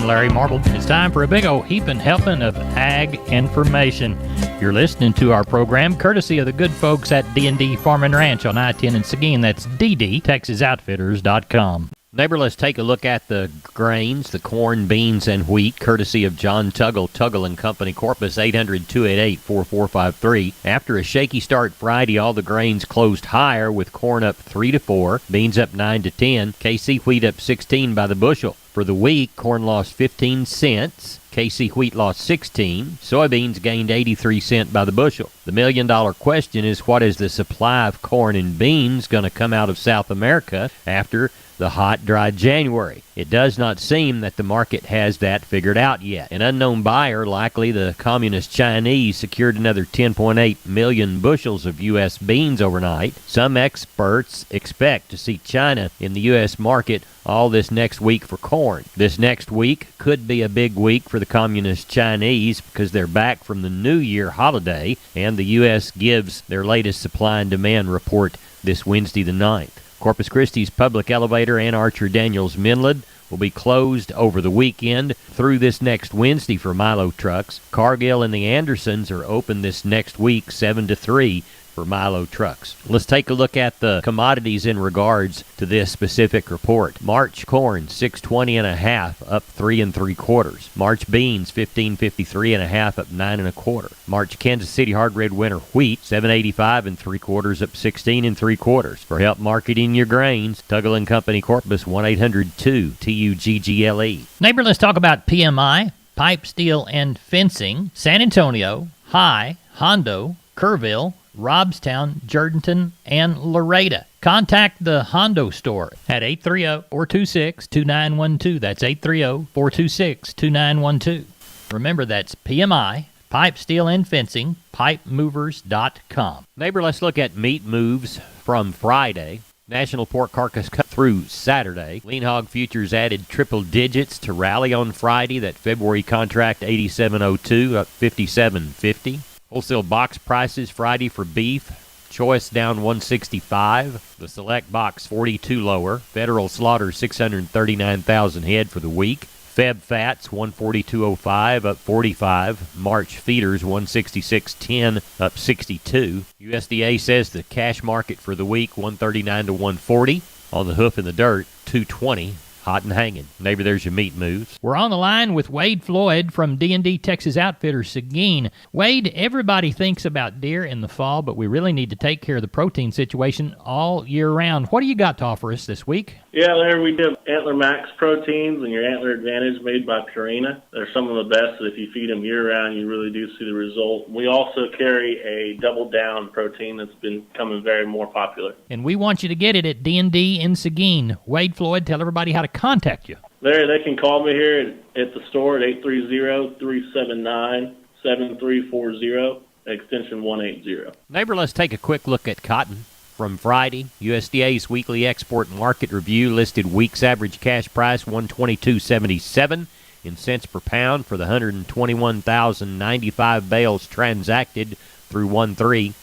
I'm Larry Marble. It's time for a big old heaping helping of ag information. You're listening to our program courtesy of the good folks at D&D Farm and Ranch on I-10 in Seguin. That's ddtexasoutfitters.com. Neighbor, let's take a look at the grains, the corn, beans, and wheat, courtesy of John Tuggle & Company, Corpus 800-288-4453. After a shaky start Friday, all the grains closed higher, with corn up 3 to 4, beans up 9 to 10, KC wheat up 16 by the bushel. For the week, corn lost 15 cents, KC wheat lost 16, soybeans gained 83 cents by the bushel. The million-dollar question is, what is the supply of corn and beans going to come out of South America after the hot, dry January? It does not seem that the market has that figured out yet. An unknown buyer, likely the Communist Chinese, secured another 10.8 million bushels of U.S. beans overnight. Some experts expect to see China in the U.S. market all this next week for corn. This next week could be a big week for the Communist Chinese because they're back from the New Year holiday, and the U.S. gives their latest supply and demand report this Wednesday the 9th. Corpus Christi's public elevator and Archer Daniels Minlad will be closed over the weekend through this next Wednesday for Milo trucks. Cargill and the Andersons are open this next week 7 to 3 for Milo trucks. Let's take a look at the commodities in regards to this specific report. March corn 620.5 up 3 3/4. March beans 1553.5 up 9 1/4. March Kansas City hard red winter wheat 785 3/4 up 16 3/4. For help marketing your grains, Tuggle & Company, Corpus 1-800-2-TUGGLE. Neighbor, let's talk about PMI, pipe, steel, and fencing. San Antonio, High, Hondo, Kerrville, Robstown, Jourdanton, and Laredo. Contact the Hondo store at 830-426-2912. That's 830-426-2912. Remember, that's PMI, pipe, steel, and fencing, pipemovers.com. Neighbor, let's look at meat moves from Friday. National pork carcass cut through Saturday. Lean hog futures added triple digits to rally on Friday. That February contract 87.02 up 57.50. Wholesale box prices Friday for beef. Choice down 165. The select box 42 lower. Federal slaughter 639,000 head for the week. Feb fats 142.05 up 45. March feeders 166.10 up 62. USDA says the cash market for the week 139 to 140. On the hoof in the dirt 220. Hot and hanging. Neighbor, there's your meat moves. We're on the line with Wade Floyd from D&D Texas Outfitters, Seguin. Wade, everybody thinks about deer in the fall, but we really need to take care of the protein situation all year round. What do you got to offer us this week? Yeah, Larry, we do Antler Max proteins and your Antler Advantage made by Purina. They're some of the best that if you feed them year-round, you really do see the result. We also carry a Double Down protein that's been becoming very more popular. And we want you to get it at D&D in Seguin. Wade Floyd, tell everybody how to contact you. Larry, they can call me here at the store at 830-379-7340, extension 180. Neighbor, let's take a quick look at cotton. From Friday, USDA's weekly export market review listed week's average cash price $122.77 in cents per pound for the 121,095 bales transacted through 1/3.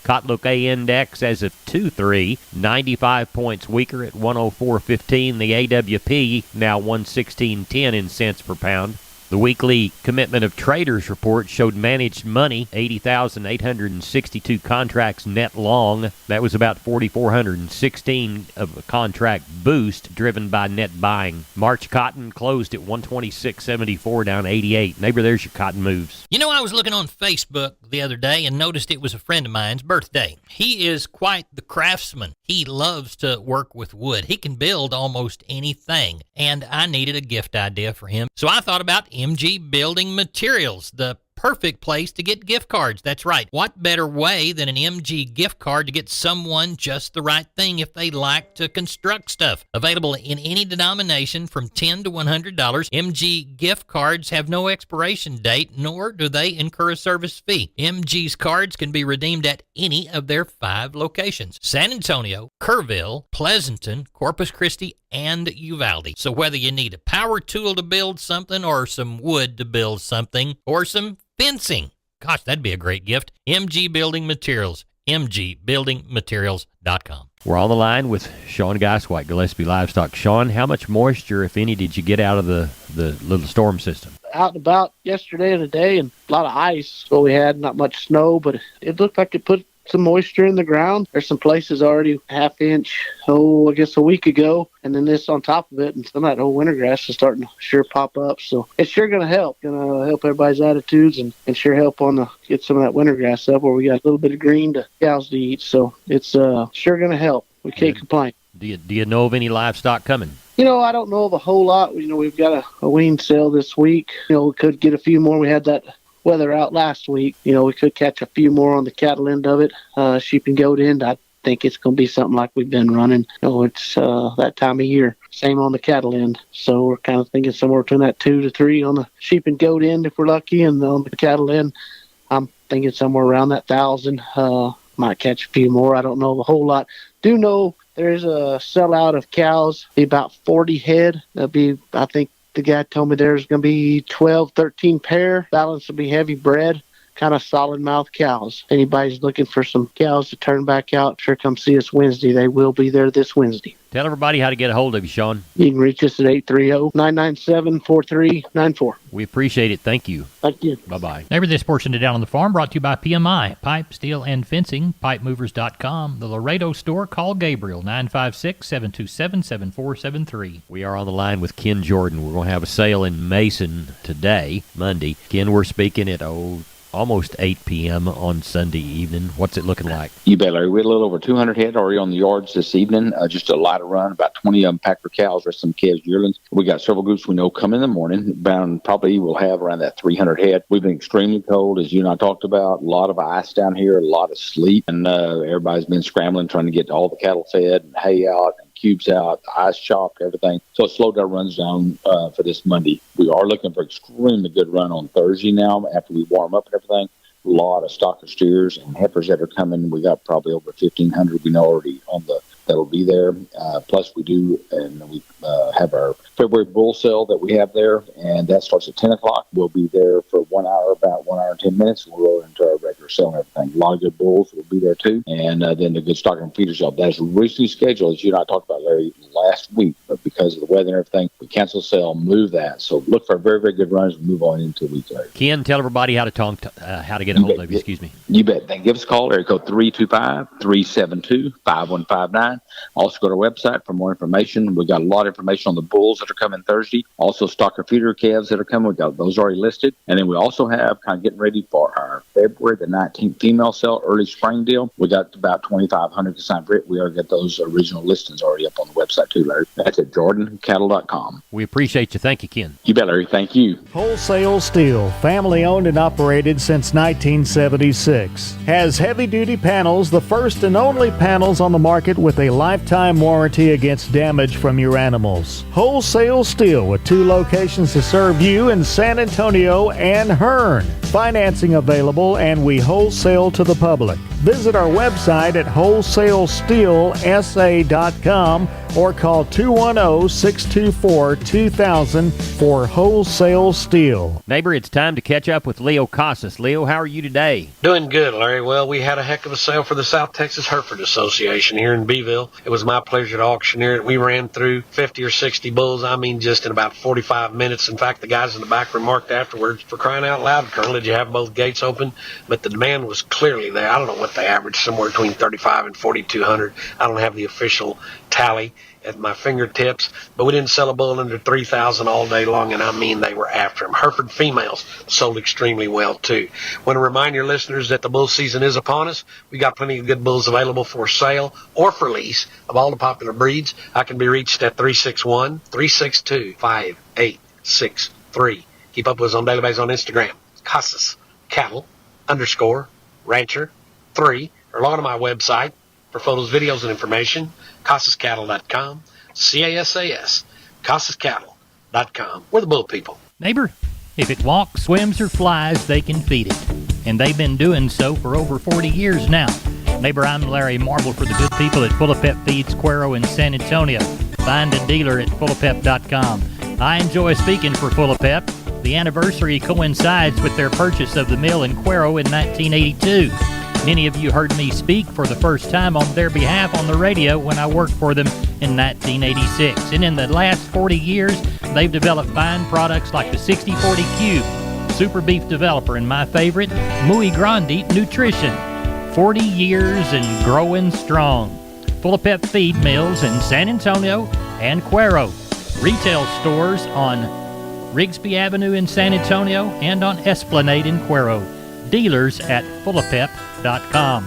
Cotlook A index as of 2/3, 95 points weaker at 104.15. The AWP now 116.10 in cents per pound. The weekly Commitment of Traders report showed managed money, 80,862 contracts net long. That was about 4,416 of a contract boost driven by net buying. March cotton closed at 126.74, down 88. Neighbor, there's your cotton moves. You know, I was looking on Facebook the other day and noticed it was a friend of mine's birthday. He is quite the craftsman. He loves to work with wood. He can build almost anything, and I needed a gift idea for him. So I thought about MG Building Materials, the perfect place to get gift cards. That's right. What better way than an MG gift card to get someone just the right thing if they like to construct stuff? Available in any denomination from $10 to $100. MG gift cards have no expiration date, nor do they incur a service fee. MG's cards can be redeemed at any of their 5 locations: San Antonio, Kerrville, Pleasanton, Corpus Christi, and Uvalde. So whether you need a power tool to build something, or some wood to build something, or some fencing, gosh, that'd be a great gift. MG Building Materials, mgbuildingmaterials.com. We're on the line with Sean Geiswhite, Gillespie Livestock. Sean, how much moisture, if any, did you get out of the little storm system? Out and about yesterday and today, and a lot of ice. So we had not much snow, but it looked like it put some moisture in the ground. There's some places already half inch, I guess a week ago, and then this on top of it, and some of that old winter grass is starting to sure pop up. So it's sure going to help. Help everybody's attitudes and sure help get some of that winter grass up where we got a little bit of green to cows to eat. So it's sure going to help. We can't complain. Do you know of any livestock coming? I don't know of a whole lot. We've got a wean sale this week. We could get a few more. We had that weather out last week. We could catch a few more on the cattle end of it. Sheep and goat end, I think it's going to be something like we've been running. It's that time of year. Same on the cattle end. So we're kind of thinking somewhere between that 2 to 3 on the sheep and goat end if we're lucky. And on the cattle end, I'm thinking somewhere around that 1,000. Might catch a few more. I don't know a whole lot. Do know there's a sellout of cows, be about 40 head. I think the guy told me there's going to be 12, 13 pair. Balance will be heavy bred, kind of solid mouth cows. Anybody's looking for some cows to turn back out, sure come see us Wednesday. They will be there this Wednesday. Tell everybody how to get a hold of you, Sean. You can reach us at 830-997-4394. We appreciate it. Thank you. Thank you. Bye-bye. Neighbor, this portion of Down on the Farm brought to you by PMI, Pipe, Steel, and Fencing, pipemovers.com, the Laredo store. Call Gabriel, 956-727-7473. We are on the line with Ken Jordan. We're going to have a sale in Mason today, Monday. Ken, we're speaking at almost 8 p.m. on Sunday evening. What's it looking like? You bet, Larry. We had a little over 200 head already on the yards this evening. Just a lighter run, about 20 of them packer cows or some calves yearlings. We got several groups we know come in the morning. Bound probably will have around that 300 head. We've been extremely cold, as you and I talked about. A lot of ice down here, a lot of sleet, and everybody's been scrambling trying to get all the cattle fed and hay out and cubes out, ice chopped, everything. So it slowed our runs down for this Monday. We are looking for extremely good run on Thursday now after we warm up and everything. A lot of stocker steers and heifers that are coming. We got probably over 1,500 we know already that'll be there. Plus we do, and we have our February bull sale that we have there, and that starts at 10 o'clock. We'll be there for 1 hour, about 1 hour and 10 minutes. We'll roll into our regular sale and everything. A lot of good bulls will be there too. And then the good stocker and feeder sale. That's recently scheduled, as you and I talked about, Larry, last week, but because of the weather and everything, we canceled the sale, move that. So look for very, very good runs and move on into a week later. Ken, tell everybody how to get a hold of you. Excuse me. You bet. Then give us a call, area code 325-372-5159. Also go to our website for more information. We got a lot of information on the bulls that are coming Thursday. Also stocker feeder calves that are coming. We got those already listed. And then we also have kind of getting ready for our February the 19th female sale, early spring deal. We got about 2,500 consigned for it. We already got those original listings already up on the website too, Larry. That's at jordancattle.com. We appreciate you. Thank you, Ken. You bet, Larry. Thank you. Wholesale Steel, family owned and operated since 1976. Has heavy-duty panels, the first and only panels on the market with a lifetime warranty against damage from your animals. Wholesale Steel with 2 locations to serve you in San Antonio and Hearn. Financing available, and we wholesale to the public. Visit our website at wholesalesteelsa.com or call 210-624-2000 for Wholesale Steel. Neighbor, it's time to catch up with Leo Casas. Leo, how are you today? Doing good, Larry. Well, we had a heck of a sale for the South Texas Hereford Association here in Beeville. It was my pleasure to auctioneer it. We ran through 50 or 60 bulls, just in about 45 minutes. In fact, the guys in the back remarked afterwards, for crying out loud, Colonel, did you have both gates open? But the demand was clearly there. I don't know what they averaged, somewhere between 35 and 4,200. I don't have the official tally at my fingertips, but we didn't sell a bull under 3,000 all day long, and they were after them. Hereford females sold extremely well too. Want to remind your listeners that the bull season is upon us. We got plenty of good bulls available for sale or for lease of all the popular breeds. I can be reached at 361-362-5863. Keep up with us on daily basis on Instagram, Casas Cattle _Rancher 3, or log on to my website for photos, videos, and information, CasasCattle.com, CASAS, CasasCattle.com. We're the bull people. Neighbor, if it walks, swims, or flies, they can feed it. And they've been doing so for over 40 years now. Neighbor, I'm Larry Marble for the good people at Full of Pep Feeds, Cuero, in San Antonio. Find a dealer at fullofpep.com. I enjoy speaking for Full of Pep. The anniversary coincides with their purchase of the mill in Cuero in 1982. Many of you heard me speak for the first time on their behalf on the radio when I worked for them in 1986. And in the last 40 years, they've developed fine products like the 6040 Cube, Super Beef Developer, and my favorite, Muy Grande Nutrition. 40 years and growing strong. Full of Pep feed mills in San Antonio and Cuero. Retail stores on Rigsby Avenue in San Antonio and on Esplanade in Cuero. Dealers at fullofpep.com.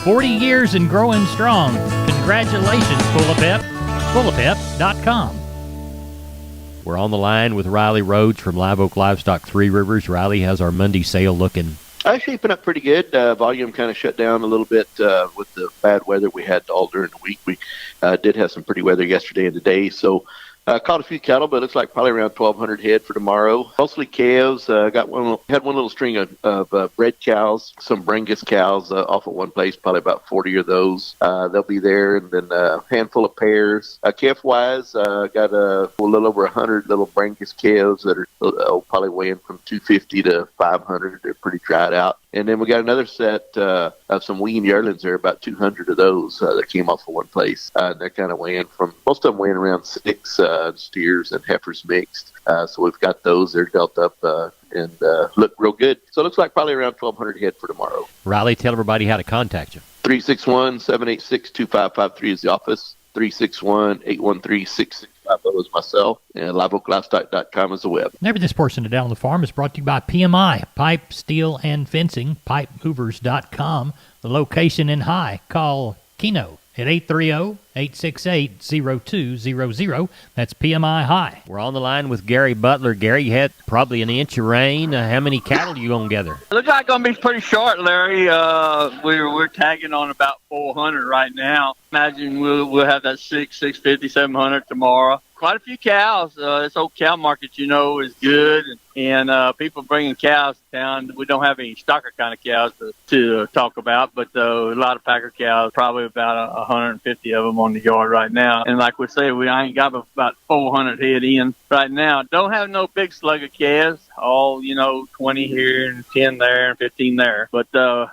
40 years and growing strong. Congratulations, Full of Pep. fullofpep.com. We're on the line with Riley Rhodes from Live Oak Livestock Three Rivers. Riley, how's our Monday sale looking? Shaping up pretty good. Volume kind of shut down a little bit with the bad weather we had all during the week. We did have some pretty weather yesterday and today, so caught a few cattle, but it looks like probably around 1,200 head for tomorrow. Mostly calves. Had one little string of bred cows, some Brangus cows off at one place, probably about 40 of those. They'll be there, and then a handful of pairs. Calf-wise, got a little over 100 little Brangus calves that are probably weighing from 250 to 500. They're pretty dried out. And then we got another set of some weaned yearlings there, about 200 of those that came off of one place. They're kind of weighing most of them weighing around 6 steers and heifers mixed. So we've got those. They're dealt up and look real good. So it looks like probably around 1,200 head for tomorrow. Riley, tell everybody how to contact you. 361-786-2553 is the office. 361-813-6650 is myself, and liveoaklivestock.com is the web. Never This Portion of Down on the Farm is brought to you by PMI, Pipe, Steel, and Fencing, pipemovers.com. The location in High. Call Keno at 830-868-0200. That's PMI High. We're on the line with Gary Butler. Gary, you had probably an inch of rain. How many cattle you going to gather? It looks like it's going to be pretty short, Larry. We're tagging on about 400 right now. Imagine we'll have that 650, 700 tomorrow. Quite a few cows. This old cow market, is good, and people bringing cows down. We don't have any stocker kind of cows to talk about, but a lot of packer cows, probably about 150 of them on the yard right now. And like we say, I ain't got about 400 head in right now. Don't have no big slug of calves. All 20 here and 10 there and 15 there. But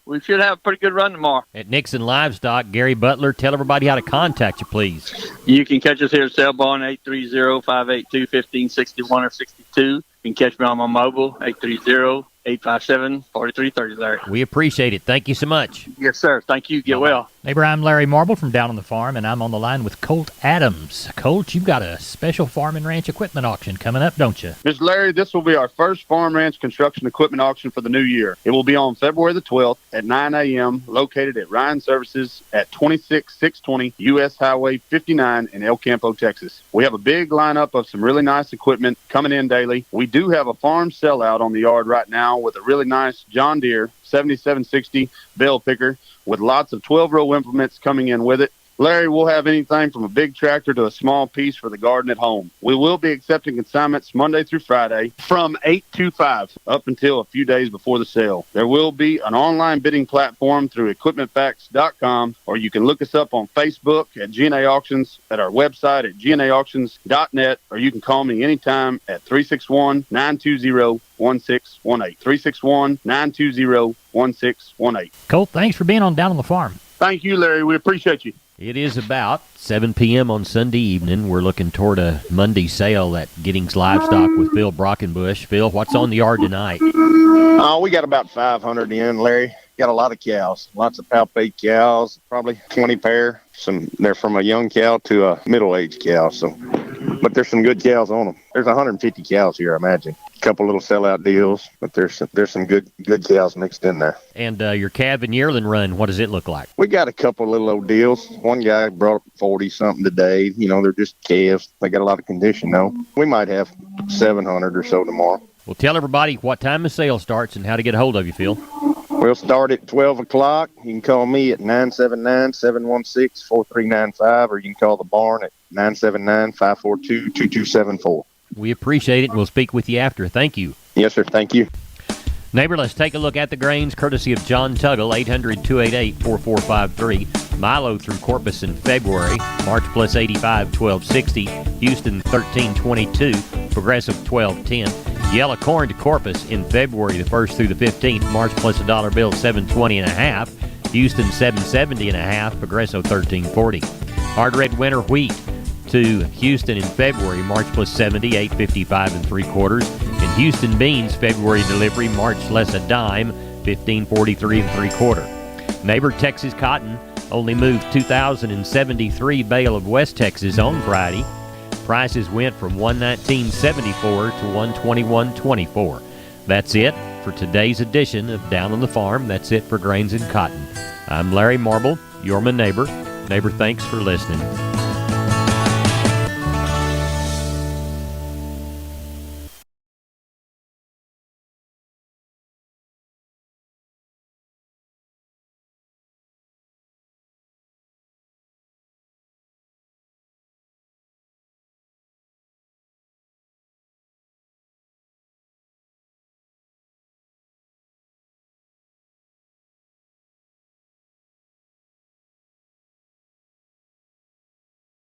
we should have a pretty good run tomorrow. At Nixon Livestock, Gary Butler, tell everybody how to contact you, please. You can catch us here at Cellbone 830-582-1561 or 62. You can catch me on my mobile 830-857-4330 there. We appreciate it. Thank you so much. Yes, sir. Thank you. Get well. Neighbor, I'm Larry Marble from Down on the Farm, and I'm on the line with Colt Adams. Colt, you've got a special farm and ranch equipment auction coming up, don't you? Mr. Larry, this will be our first farm ranch construction equipment auction for the new year. It will be on February the 12th at 9 a.m., located at Ryan Services at 26620 U.S. Highway 59 in El Campo, Texas. We have a big lineup of some really nice equipment coming in daily. We do have a farm sellout on the yard right now with a really nice John Deere 7760 bale picker with lots of 12-row implements coming in with it. Larry, we'll have anything from a big tractor to a small piece for the garden at home. We will be accepting consignments Monday through Friday from 8 to 5 up until a few days before the sale. There will be an online bidding platform through equipmentfacts.com, or you can look us up on Facebook at GNA Auctions, at our website at gnaauctions.net, or you can call me anytime at 361-920-1618. 361-920-1618. Colt, thanks for being on Down on the Farm. Thank you, Larry. We appreciate you. It is about 7 p.m. on Sunday evening. We're looking toward a Monday sale at Giddings Livestock with Phil Brockenbush. Phil, what's on the yard tonight? We got about 500 in, Larry. Got a lot of cows, lots of palpate cows, probably 20 pair. They're from a young cow to a middle-aged cow. But there's some good cows on them. There's 150 cows here, I imagine. A couple little sellout deals, but there's some good cows mixed in there. And your calf and yearling run, what does it look like? We got a couple little old deals. One guy brought up 40-something today. They're just calves. They got a lot of condition, though. We might have 700 or so tomorrow. Well, tell everybody what time the sale starts and how to get a hold of you, Phil. We'll start at 12 o'clock. You can call me at 979-716-4395, or you can call the barn at 979-542-2274. We appreciate it, and we'll speak with you after. Thank you. Yes, sir. Thank you. Neighbor, let's take a look at the grains, courtesy of John Tuggle, 800-288-4453. Milo through Corpus in February. March plus 85, 1260. Houston, 1322. Progressive, 1210. Yellow corn to Corpus in February the 1st through the 15th. March plus a dollar bill, $7.20.5. Houston, $7.70.5. Progresso, $13.40. Hard red winter wheat to Houston in February. March plus 70, $8.55 3/4. And Houston beans February delivery. March less a dime, $15.43 3/4. Neighbor Texas cotton only moved 2,073 bale of West Texas on Friday. Prices went from $119.74 to $121.24. That's it for today's edition of Down on the Farm. That's it for Grains and Cotton. I'm Larry Marble, your neighbor. Neighbor, thanks for listening.